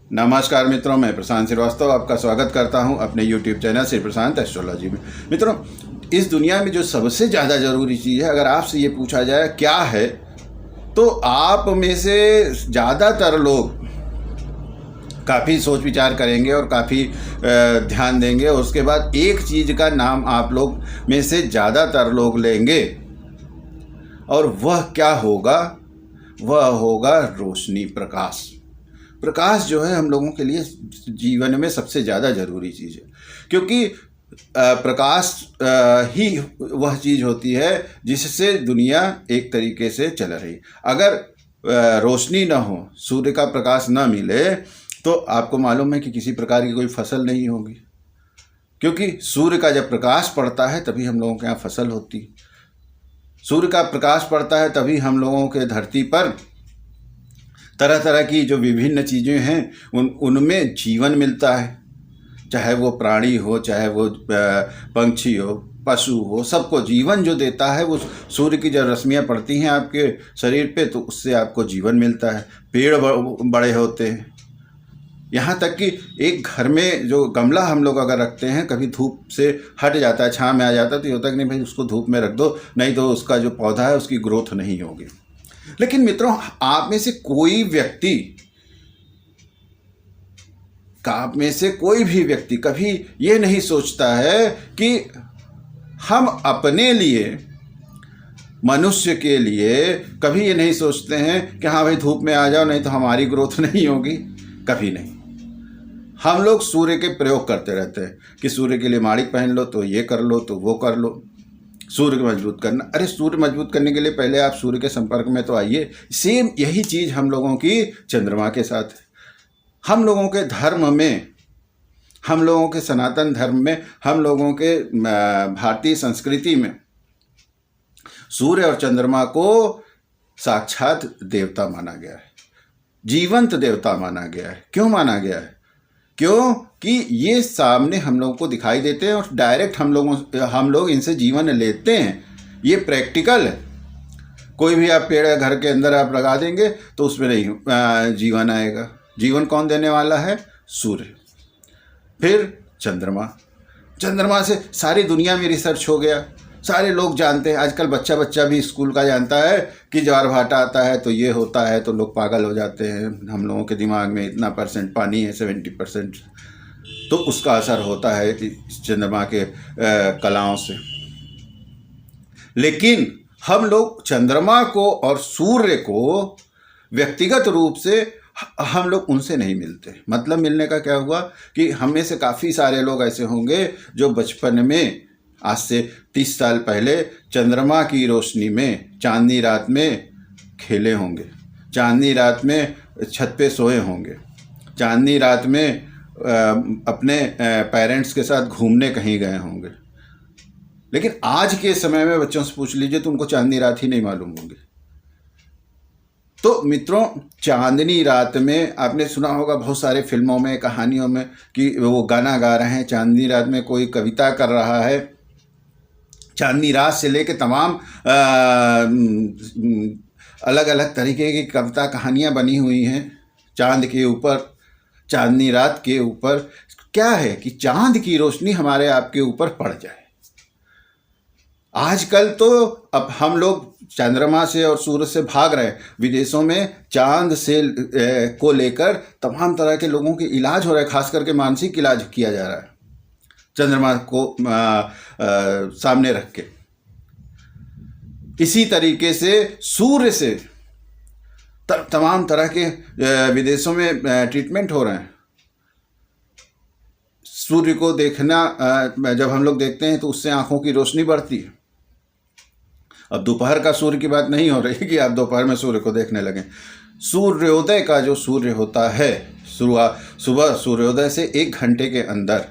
नमस्कार मित्रों, मैं प्रशांत श्रीवास्तव आपका स्वागत करता हूं अपने YouTube चैनल श्री प्रशांत एस्ट्रोलॉजी में। मित्रों, इस दुनिया में जो सबसे ज़्यादा ज़रूरी चीज़ है, अगर आपसे ये पूछा जाए क्या है, तो आप में से ज़्यादातर लोग काफ़ी सोच विचार करेंगे और काफ़ी ध्यान देंगे। और उसके बाद एक चीज़ का नाम आप लोग में से ज़्यादातर लोग लेंगे, और वह क्या होगा? वह होगा रोशनी, प्रकाश। प्रकाश जो है हम लोगों के लिए जीवन में सबसे ज़्यादा ज़रूरी चीज़ है, क्योंकि प्रकाश ही वह चीज़ होती है जिससे दुनिया एक तरीके से चल रही। अगर रोशनी ना हो, सूर्य का प्रकाश ना मिले, तो आपको मालूम है कि किसी प्रकार की कोई फसल नहीं होगी, क्योंकि सूर्य का जब प्रकाश पड़ता है तभी हम लोगों के यहाँ फसल होती है। सूर्य का प्रकाश पड़ता है तभी हम लोगों के धरती पर तरह तरह की जो विभिन्न चीज़ें हैं उनमें जीवन मिलता है। चाहे वो प्राणी हो, चाहे वो पंछी हो, पशु हो, सबको जीवन जो देता है वो सूर्य की जब रश्मियाँ पड़ती हैं आपके शरीर पे, तो उससे आपको जीवन मिलता है। पेड़ बड़े होते हैं। यहाँ तक कि एक घर में जो गमला हम लोग अगर रखते हैं, कभी धूप से हट जाता है, छाँव में आ जाता है, तो ये होता है कि नहीं भाई उसको धूप में रख दो, नहीं तो उसका जो पौधा है उसकी ग्रोथ नहीं होगी। लेकिन मित्रों, आप में से कोई व्यक्ति कभी ये नहीं सोचता है कि हम अपने लिए, मनुष्य के लिए कभी ये नहीं सोचते हैं कि हाँ भाई धूप में आ जाओ, नहीं तो हमारी ग्रोथ नहीं होगी। कभी नहीं। हम लोग सूर्य के प्रयोग करते रहते हैं कि सूर्य के लिए माड़िक पहन लो, तो ये कर लो, तो वो कर लो। सूर्य को मजबूत करना, अरे सूर्य मजबूत करने के लिए पहले आप सूर्य के संपर्क में तो आइए। सेम यही चीज़ हम लोगों की चंद्रमा के साथ है। हम लोगों के धर्म में, हम लोगों के सनातन धर्म में, हम लोगों के भारतीय संस्कृति में सूर्य और चंद्रमा को साक्षात देवता माना गया है, जीवंत देवता माना गया है। क्यों माना गया है? क्योंकि ये सामने हम लोगों को दिखाई देते हैं और डायरेक्ट हम लोग इनसे जीवन लेते हैं। ये प्रैक्टिकल है। कोई भी आप पेड़ घर के अंदर आप लगा देंगे तो उसमें नहीं जीवन आएगा। जीवन कौन देने वाला है? सूर्य। फिर चंद्रमा से सारी दुनिया में रिसर्च हो गया। सारे लोग जानते हैं। आजकल बच्चा भी स्कूल का जानता है कि ज्वार भाटा आता है तो ये होता है, तो लोग पागल हो जाते हैं। हम लोगों के दिमाग में इतना % पानी है, 70%, तो उसका असर होता है चंद्रमा के कलाओं से। लेकिन हम लोग चंद्रमा को और सूर्य को व्यक्तिगत रूप से हम लोग उनसे नहीं मिलते। मतलब मिलने का क्या हुआ कि हम में से काफ़ी सारे लोग ऐसे होंगे जो बचपन में, आज से 30 साल पहले, चंद्रमा की रोशनी में चांदनी रात में खेले होंगे, चांदनी रात में छत पे सोए होंगे, चांदनी रात में अपने पेरेंट्स के साथ घूमने कहीं गए होंगे। लेकिन आज के समय में बच्चों से पूछ लीजिए तो उनको चांदनी रात ही नहीं मालूम होगी। तो मित्रों, चांदनी रात में आपने सुना होगा बहुत सारे फिल्मों में, कहानियों में कि वो गाना गा रहे हैं, चांदनी रात में कोई कविता कर रहा है। चांदनी रात से लेके तमाम अलग अलग तरीके की कविता कहानियाँ बनी हुई हैं चांद के ऊपर, चांदनी रात के ऊपर। क्या है कि चांद की रोशनी हमारे आपके ऊपर पड़ जाए। आजकल तो अब हम लोग चंद्रमा से और सूरज से भाग रहे हैं। विदेशों में चांद से को लेकर तमाम तरह के लोगों के इलाज हो रहा है, खास करके मानसिक इलाज किया जा रहा है चंद्रमा को सामने रख के। इसी तरीके से सूर्य से तमाम तरह के विदेशों में ट्रीटमेंट हो रहे हैं। सूर्य को देखना, जब हम लोग देखते हैं तो उससे आंखों की रोशनी बढ़ती है। अब दोपहर का सूर्य की बात नहीं हो रही कि आप दोपहर में सूर्य को देखने लगें। सूर्योदय का जो सूर्य होता है, सुबह सूर्योदय से 1 घंटे के अंदर,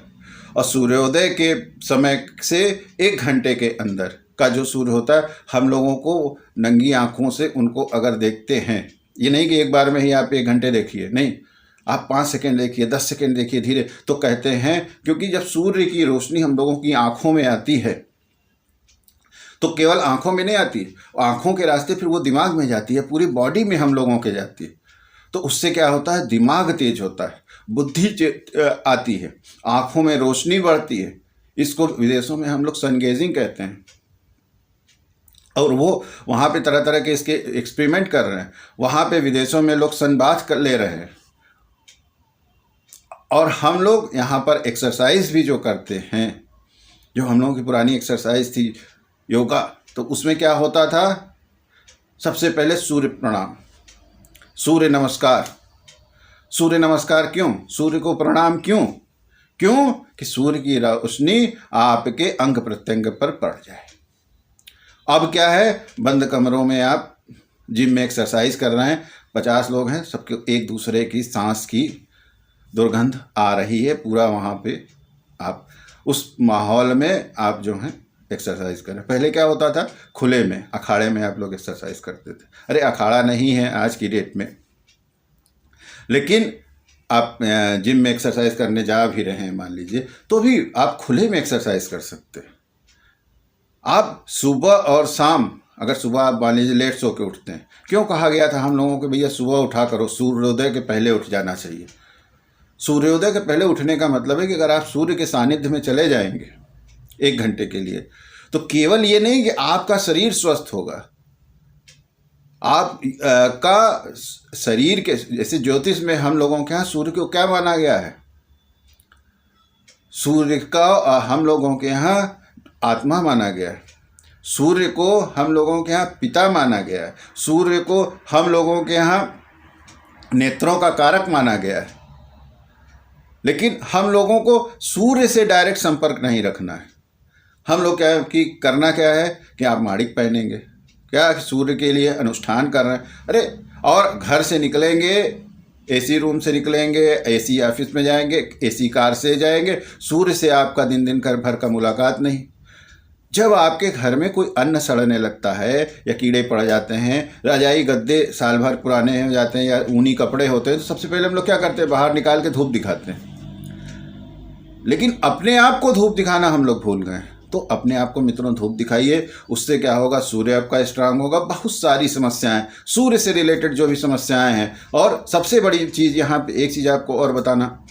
और सूर्योदय के समय से 1 घंटे के अंदर का जो सूर्य होता है, हम लोगों को नंगी आँखों से उनको अगर देखते हैं, ये नहीं कि एक बार में ही आप 1 घंटे देखिए, नहीं, आप 5 सेकेंड देखिए, 10 सेकेंड देखिए धीरे। तो कहते हैं क्योंकि जब सूर्य की रोशनी हम लोगों की आँखों में आती है, तो केवल आँखों में नहीं आती, आँखों के रास्ते फिर वो दिमाग में जाती है, पूरी बॉडी में हम लोगों के जाती है। तो उससे क्या होता है, दिमाग तेज होता है, बुद्धि आती है, आँखों में रोशनी बढ़ती है। इसको विदेशों में हम लोग सन गेजिंग कहते हैं। और वो वहाँ पे तरह तरह के इसके एक्सपेरिमेंट कर रहे हैं। वहाँ पे विदेशों में लोग सनबाथ कर ले रहे हैं। और हम लोग यहाँ पर एक्सरसाइज भी जो करते हैं, जो हम लोगों की पुरानी एक्सरसाइज थी योगा, तो उसमें क्या होता था, सबसे पहले सूर्य प्रणाम, सूर्य नमस्कार। सूर्य नमस्कार क्यों, सूर्य को प्रणाम क्यों? क्यों कि सूर्य की रोशनी आपके अंग प्रत्यंग पर पड़ जाए। अब क्या है, बंद कमरों में आप जिम में एक्सरसाइज कर रहे हैं, 50 लोग हैं, सबके एक दूसरे की सांस की दुर्गंध आ रही है, पूरा वहाँ पे आप उस माहौल में आप जो हैं एक्सरसाइज कर रहे हैं। पहले क्या होता था, खुले में अखाड़े में आप लोग एक्सरसाइज करते थे। अरे अखाड़ा नहीं है आज की डेट में, लेकिन आप जिम में एक्सरसाइज करने जा भी रहे हैं मान लीजिए, तो भी आप खुले में एक्सरसाइज कर सकते हैं। आप सुबह और शाम, अगर सुबह आप मान लीजिए लेट सो के उठते हैं, क्यों कहा गया था हम लोगों को भैया सुबह उठा करो, सूर्योदय के पहले उठ जाना चाहिए। सूर्योदय के पहले उठने का मतलब है कि अगर आप सूर्य के सानिध्य में चले जाएंगे 1 घंटे के लिए, तो केवल ये नहीं कि आपका शरीर स्वस्थ होगा, आप का शरीर के, जैसे ज्योतिष में हम लोगों के यहाँ सूर्य को क्या माना गया है, सूर्य का हम लोगों के यहाँ आत्मा माना गया है, सूर्य को हम लोगों के यहाँ पिता माना गया है, सूर्य को हम लोगों के यहाँ नेत्रों का कारक माना गया है। लेकिन हम लोगों को सूर्य से डायरेक्ट संपर्क नहीं रखना है। हम लोग क्या कि करना क्या है कि आप माड़िक पहनेंगे, क्या सूर्य के लिए अनुष्ठान कर रहे हैं। अरे और घर से निकलेंगे, एसी रूम से निकलेंगे, एसी ऑफिस में जाएंगे, एसी कार से जाएंगे, सूर्य से आपका दिन भर का मुलाकात नहीं। जब आपके घर में कोई अन्न सड़ने लगता है या कीड़े पड़ जाते हैं, रजाई गद्दे साल भर पुराने हो जाते हैं या ऊनी कपड़े होते हैं, तो सबसे पहले हम लोग क्या करते हैं, बाहर निकाल के धूप दिखाते हैं। लेकिन अपने आप को धूप दिखाना हम लोग भूल गए। तो अपने आप को मित्रों धूप दिखाइए, उससे क्या होगा, सूर्य आपका स्ट्रांग होगा। बहुत सारी समस्याएं, सूर्य से रिलेटेड जो भी समस्याएं हैं। और सबसे बड़ी चीज़ यहाँ पे एक चीज़ आपको और बताना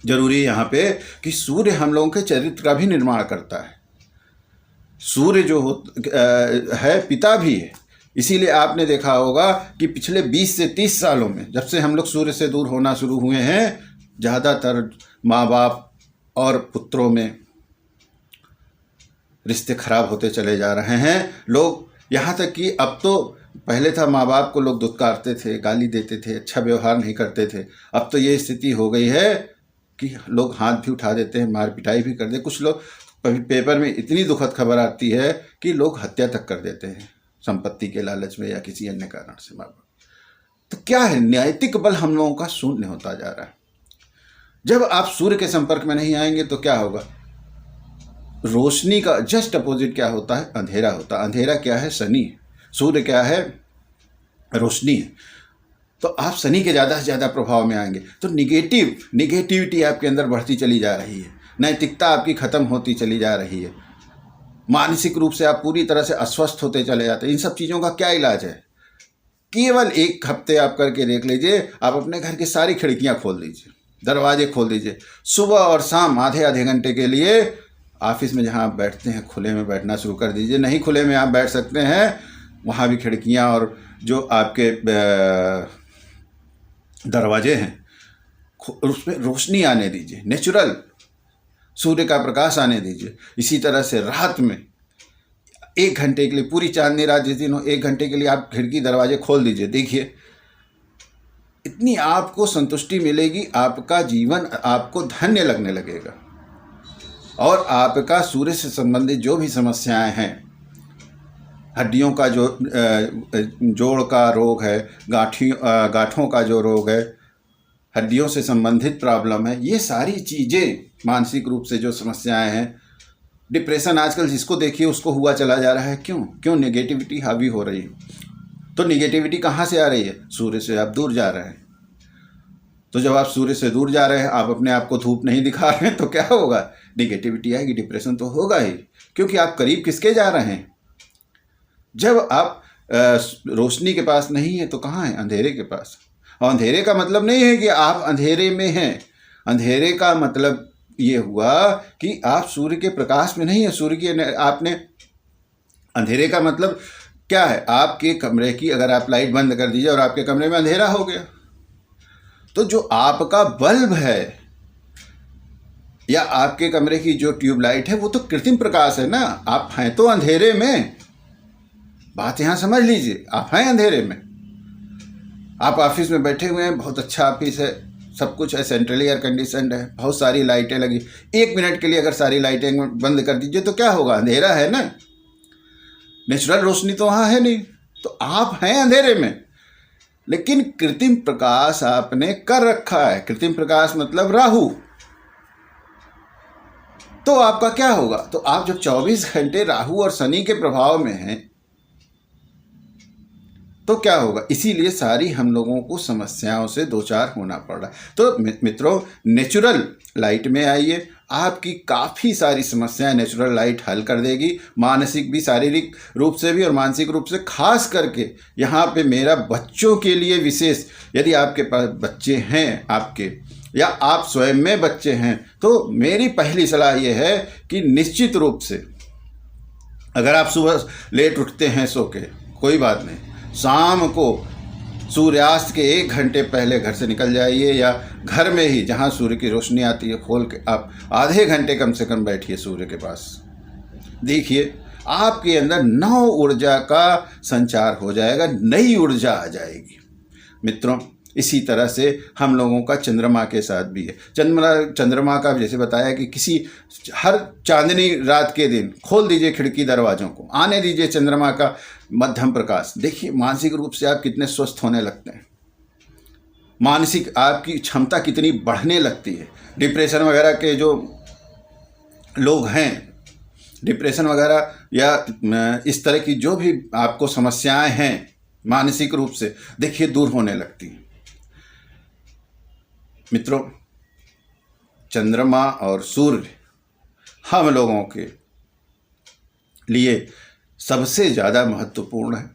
जरूरी है यहाँ पे, कि सूर्य हम लोगों के चरित्र का भी निर्माण करता है। सूर्य जो है पिता भी है। इसीलिए आपने देखा होगा कि पिछले 20 से 30 सालों में, जब से हम लोग सूर्य से दूर होना शुरू हुए हैं, ज़्यादातर माँ बाप और पुत्रों में रिश्ते खराब होते चले जा रहे हैं। लोग यहाँ तक कि अब तो, पहले था माँ बाप को लोग दुत्कारते थे, गाली देते थे, अच्छा व्यवहार नहीं करते थे। अब तो ये स्थिति हो गई है कि लोग हाथ भी उठा देते हैं, मार पिटाई भी कर देते। कुछ लोग, पेपर में इतनी दुखद खबर आती है कि लोग हत्या तक कर देते हैं संपत्ति के लालच में या किसी अन्य कारण से माँ बाप। तो क्या है, नैतिक बल हम लोगों का शून्य होता जा रहा है। जब आप सूर्य के संपर्क में नहीं आएंगे तो क्या होगा, रोशनी का जस्ट अपोजिट क्या होता है, अंधेरा होता है। अंधेरा क्या है, शनि है। सूर्य क्या है, रोशनी है। तो आप शनि के ज़्यादा से ज़्यादा प्रभाव में आएंगे तो निगेटिविटी आपके अंदर बढ़ती चली जा रही है, नैतिकता आपकी खत्म होती चली जा रही है, मानसिक रूप से आप पूरी तरह से अस्वस्थ होते चले जाते हैं। इन सब चीज़ों का क्या इलाज है, केवल 1 हफ्ते आप करके देख लीजिए। आप अपने घर की सारी खिड़कियां खोल दीजिए, दरवाजे खोल दीजिए, सुबह और शाम आधे घंटे के लिए ऑफिस में जहां आप बैठते हैं खुले में बैठना शुरू कर दीजिए। नहीं खुले में आप बैठ सकते हैं, वहां भी खिड़कियां और जो आपके दरवाजे हैं उसमें रोशनी आने दीजिए, नेचुरल सूर्य का प्रकाश आने दीजिए। इसी तरह से रात में 1 घंटे के लिए, पूरी चांदनी रात जिस दिन हो, 1 घंटे के लिए आप खिड़की दरवाजे खोल दीजिए। देखिए इतनी आपको संतुष्टि मिलेगी, आपका जीवन आपको धन्य लगने लगेगा। और आपका सूर्य से संबंधित जो भी समस्याएं हैं, हड्डियों का जो जोड़ का रोग है, गांठों का जो रोग है, हड्डियों से संबंधित प्रॉब्लम है, ये सारी चीज़ें, मानसिक रूप से जो समस्याएं हैं, डिप्रेशन आजकल जिसको देखिए उसको हुआ चला जा रहा है। क्यों नेगेटिविटी हावी हो रही है। तो नेगेटिविटी कहाँ से आ रही है, सूर्य से आप दूर जा रहे हैं। तो जब आप सूर्य से दूर जा रहे हैं, आप अपने आप को धूप नहीं दिखा रहे हैं, तो क्या होगा, नेगेटिविटी आएगी, डिप्रेशन तो होगा ही। क्योंकि आप करीब किसके जा रहे हैं, जब आप रोशनी के पास नहीं है तो कहाँ है, अंधेरे के पास। और अंधेरे का मतलब नहीं है कि आप अंधेरे में हैं। अंधेरे का मतलब ये हुआ कि आप सूर्य के प्रकाश में नहीं है। सूर्य की आपने अंधेरे का मतलब क्या है? आपके कमरे की अगर आप लाइट बंद कर दीजिए और आपके कमरे में अंधेरा हो गया, तो जो आपका बल्ब है या आपके कमरे की जो ट्यूबलाइट है वो तो कृत्रिम प्रकाश है ना। आप हैं तो अंधेरे में। बात यहाँ समझ लीजिए, आप हैं अंधेरे में। आप ऑफिस में बैठे हुए हैं, बहुत अच्छा ऑफिस है, सब कुछ है, सेंट्रली एयर कंडीशनड है, बहुत सारी लाइटें लगी। 1 मिनट के लिए अगर सारी लाइटें बंद कर दीजिए तो क्या होगा? अंधेरा है ना। नेचुरल रोशनी तो वहाँ है नहीं, तो आप हैं अंधेरे में। लेकिन कृत्रिम प्रकाश आपने कर रखा है। कृत्रिम प्रकाश मतलब राहु। तो आपका क्या होगा? तो आप जब 24 घंटे राहु और शनि के प्रभाव में हैं तो क्या होगा? इसीलिए सारी हम लोगों को समस्याओं से दो चार होना पड़ रहा है। तो मित्रों, नेचुरल लाइट में आइए, आपकी काफ़ी सारी समस्याएं नेचुरल लाइट हल कर देगी। मानसिक भी, शारीरिक रूप से भी और मानसिक रूप से। खास करके यहाँ पे मेरा बच्चों के लिए विशेष, यदि आपके पास बच्चे हैं आपके, या आप स्वयं में बच्चे हैं, तो मेरी पहली सलाह ये है कि निश्चित रूप से अगर आप सुबह लेट उठते हैं सो के, कोई बात नहीं, शाम को सूर्यास्त के 1 घंटे पहले घर से निकल जाइए, या घर में ही जहाँ सूर्य की रोशनी आती है खोल के आप आधे घंटे कम से कम बैठिए सूर्य के पास। देखिए आपके अंदर नव ऊर्जा का संचार हो जाएगा, नई ऊर्जा आ जाएगी। मित्रों, इसी तरह से हम लोगों का चंद्रमा के साथ भी है। चंद्रमा का जैसे बताया कि किसी हर चांदनी रात के दिन खोल दीजिए खिड़की दरवाज़ों को, आने दीजिए चंद्रमा का मध्यम प्रकाश। देखिए मानसिक रूप से आप कितने स्वस्थ होने लगते हैं, मानसिक आपकी क्षमता कितनी बढ़ने लगती है। डिप्रेशन वगैरह के जो लोग हैं, डिप्रेशन वगैरह या इस तरह की जो भी आपको समस्याएं हैं मानसिक रूप से, देखिए दूर होने लगती हैं। मित्रों, चंद्रमा और सूर्य हम लोगों के लिए सबसे ज़्यादा महत्वपूर्ण है,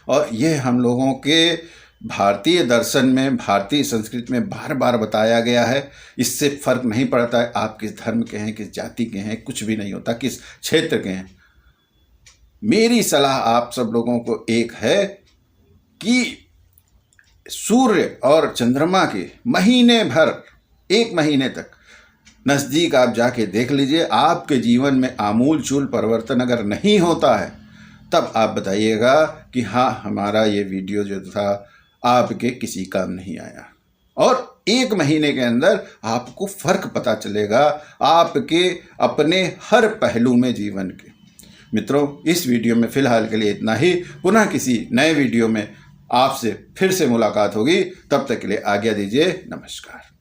और यह हम लोगों के भारतीय दर्शन में, भारतीय संस्कृति में बार बार बताया गया है। इससे फर्क नहीं पड़ता है आप किस धर्म के हैं, किस जाति के हैं, कुछ भी नहीं होता, किस क्षेत्र के हैं। मेरी सलाह आप सब लोगों को एक है कि सूर्य और चंद्रमा के महीने भर, 1 महीने तक नज़दीक आप जाके देख लीजिए। आपके जीवन में आमूल चूल परिवर्तन अगर नहीं होता है, तब आप बताइएगा कि हाँ, हमारा ये वीडियो जो था आपके किसी काम नहीं आया। और 1 महीने के अंदर आपको फ़र्क पता चलेगा आपके अपने हर पहलू में जीवन के। मित्रों, इस वीडियो में फ़िलहाल के लिए इतना ही। पुनः किसी नए वीडियो में आपसे फिर से मुलाकात होगी। तब तक के लिए आज्ञा दीजिए। नमस्कार।